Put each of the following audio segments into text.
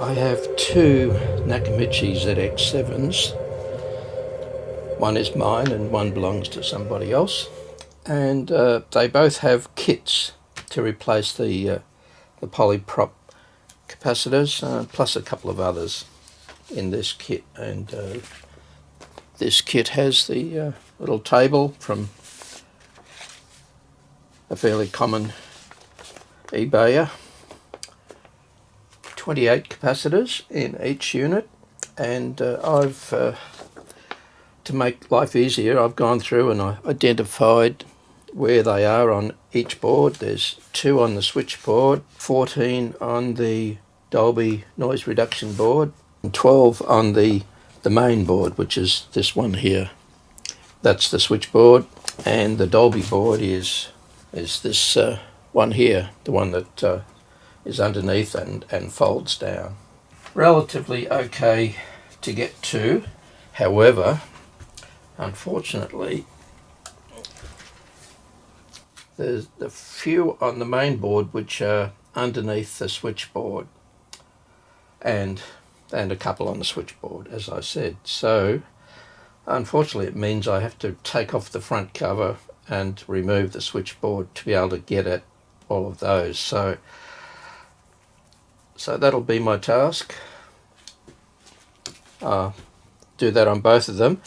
I have two Nakamichi ZX7s. One is mine and one belongs to somebody else. And they both have kits to replace the polyprop capacitors, plus a couple of others in this kit. And this kit has the little table from a fairly common eBayer. 28 capacitors in each unit, and to make life easier, I've gone through and I identified where they are on each board. There's 2 on the switchboard, 14 on the Dolby noise reduction board, and 12 on the main board, which is this one here. That's the switchboard, and the Dolby board is this one here, the one that is underneath and folds down. Relatively okay to get to, however, unfortunately, there's a few on the main board which are underneath the switchboard, and a couple on the switchboard, as I said. So unfortunately it means I have to take off the front cover and remove the switchboard to be able to get at all of those. So that'll be my task. Do that on both of them.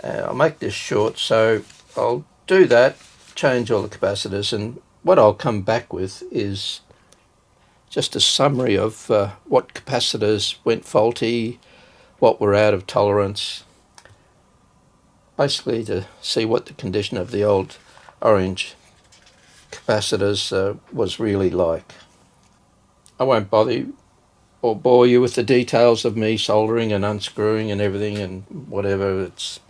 I'll make this short, so I'll do that, change all the capacitors, and what I'll come back with is just a summary of what capacitors went faulty, what were out of tolerance, basically to see what the condition of the old orange capacitors was really like. I won't bother you or bore you with the details of me soldering and unscrewing and everything and whatever. It's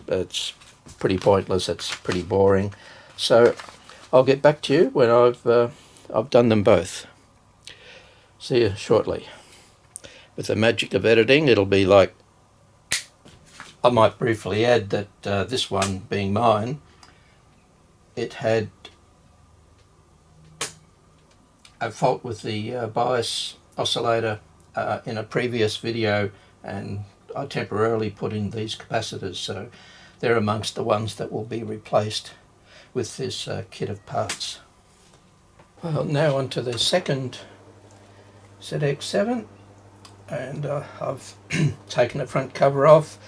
pretty pointless. It's pretty boring. So I'll get back to you when I've done them both. See you shortly. With the magic of editing, it'll be like, I might briefly add that this one being mine, it had a fault with the bias oscillator in a previous video, and I temporarily put in these capacitors, so they're amongst the ones that will be replaced with this kit of parts. Well, now onto the second ZX7, and I've taken the front cover off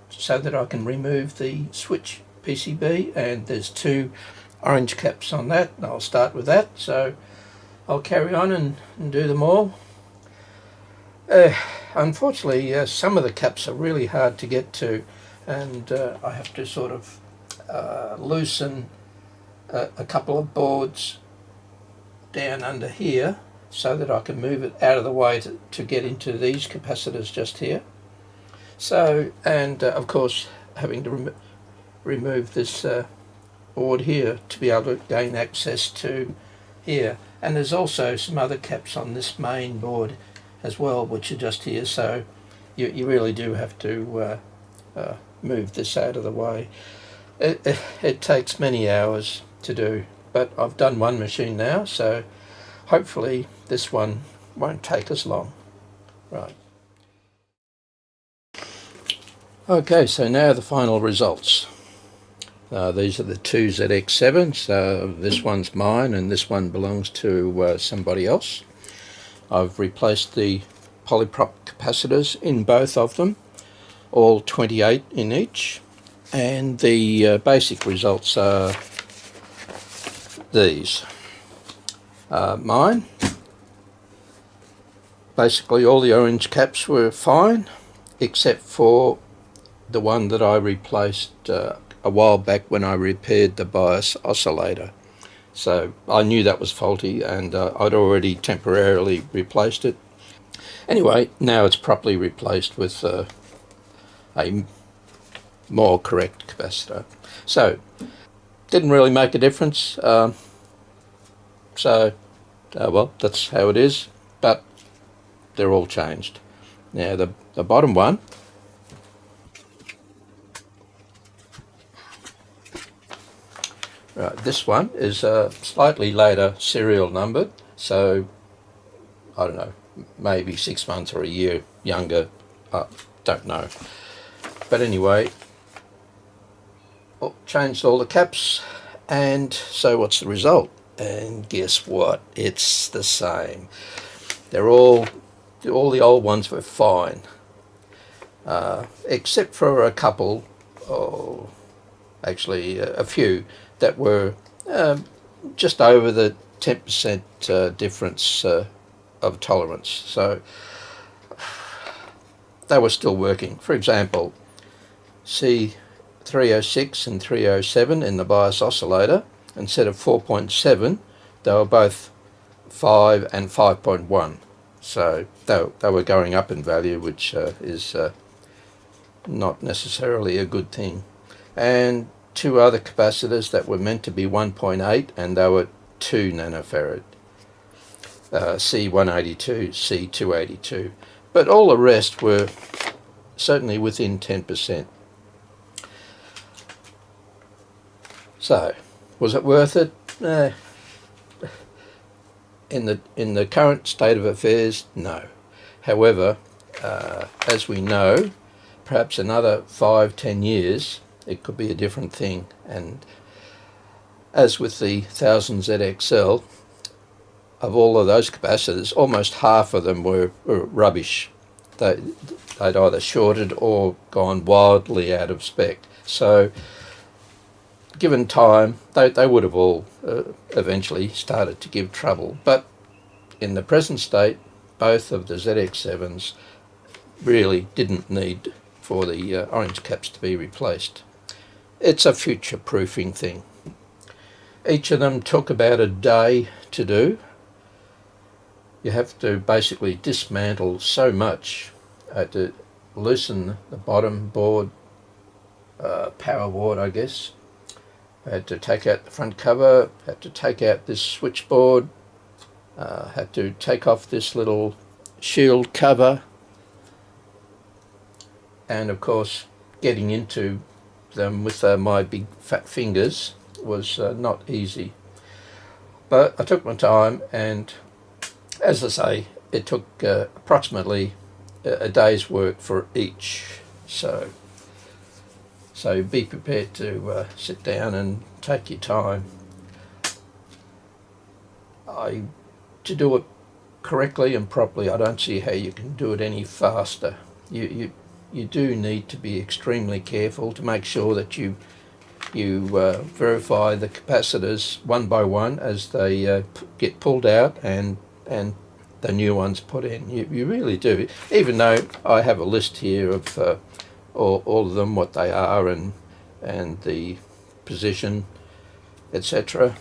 so that I can remove the switch PCB, and there's 2 orange caps on that, and I'll start with that. So I'll carry on and do them all. Unfortunately, some of the caps are really hard to get to, and I have to sort of loosen a couple of boards down under here so that I can move it out of the way to get into these capacitors just here. So, and of course having to remove this board here to be able to gain access to here. And there's also some other caps on this main board as well, which are just here, so you really do have to move this out of the way. It takes many hours to do, but I've done one machine now, so hopefully this one won't take as long. Right. Okay, so now the final results. These are the 2 ZX7s. This one's mine and this one belongs to somebody else. I've replaced the polyprop capacitors in both of them, all 28 in each, and the basic results are these. Mine, basically all the orange caps were fine, except for the one that I replaced a while back when I repaired the bias oscillator. So I knew that was faulty, and I'd already temporarily replaced it. Anyway, now it's properly replaced with a more correct capacitor. So didn't really make a difference. Well, that's how it is, but they're all changed. Now the bottom one, right, this one is slightly later serial numbered, so I don't know, maybe 6 months or a year younger, don't know. But anyway, changed all the caps, and so what's the result? And guess what? It's the same. They're all the old ones were fine, except for a couple, or actually a few, that were just over the 10% difference of tolerance. So they were still working. For example, C306 and 307 in the bias oscillator, instead of 4.7, they were both 5 and 5.1. So they were going up in value, which is not necessarily a good thing. And two other capacitors that were meant to be 1.8, and they were 2 nanofarad, C182, C282. But all the rest were certainly within 10%. So, was it worth it? In the current state of affairs, no. However, as we know, perhaps another 5-10 years, it could be a different thing. And as with the 1000 ZXL, of all of those capacitors, almost half of them were rubbish. They'd either shorted or gone wildly out of spec. So, given time, they would have all eventually started to give trouble. But in the present state, both of the ZX7s really didn't need for the orange caps to be replaced. It's a future-proofing thing. Each of them took about a day to do. You have to basically dismantle so much. I had to loosen the bottom board, power board, I guess. I had to take out the front cover, had to take out this switchboard, had to take off this little shield cover, and of course getting into them with my big fat fingers was not easy. But I took my time, and as I say, it took approximately a day's work for each. So be prepared to sit down and take your time. To do it correctly and properly, I don't see how you can do it any faster. You do need to be extremely careful to make sure that you verify the capacitors one by one as they get pulled out and the new ones put in. You really do. Even though I have a list here of all of them, what they are and the position, etc.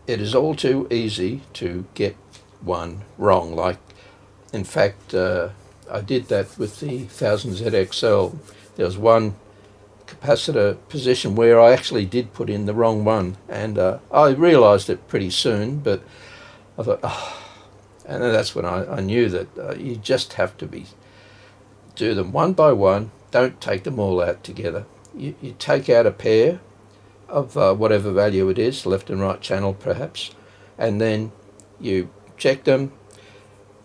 It is all too easy to get one wrong. Like, in fact, I did that with the 1000 ZXL. There was one capacitor position where I actually did put in the wrong one, and I realised it pretty soon, but I thought, and that's when I knew that you just have to do them one by one. Don't take them all out together. You take out a pair of whatever value it is, left and right channel perhaps, and then you check them,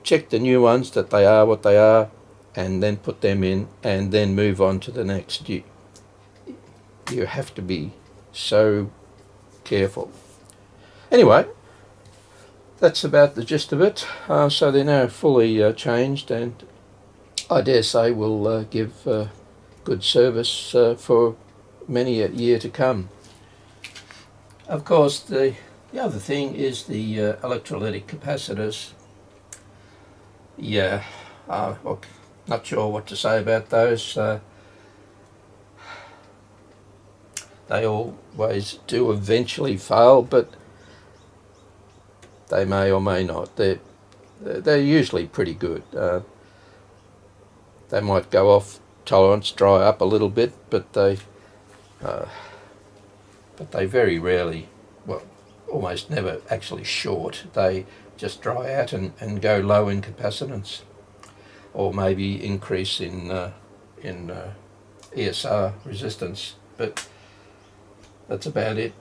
check the new ones that they are what they are, and then put them in, and then move on to the next. You have to be so careful. Anyway, that's about the gist of it. So they're now fully changed, and I dare say will give good service for many a year to come. Of course, the other thing is the electrolytic capacitors. Yeah, look, not sure what to say about those. They always do eventually fail, but they may or may not. They're usually pretty good. They might go off tolerance, dry up a little bit, but they very rarely, well, almost never actually short. They just dry out and go low in capacitance, or maybe increase in ESR resistance, but that's about it.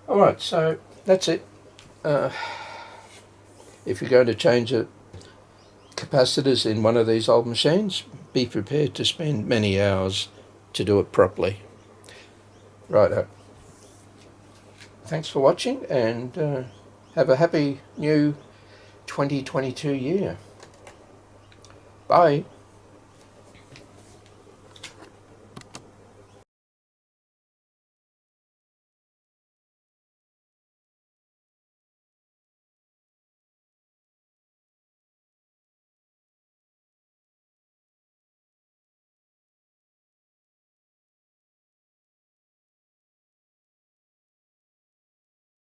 Alright, so that's it. if you're going to change the capacitors in one of these old machines, be prepared to spend many hours to do it properly. Righto. Thanks for watching, and have a happy new 2022 year. Bye.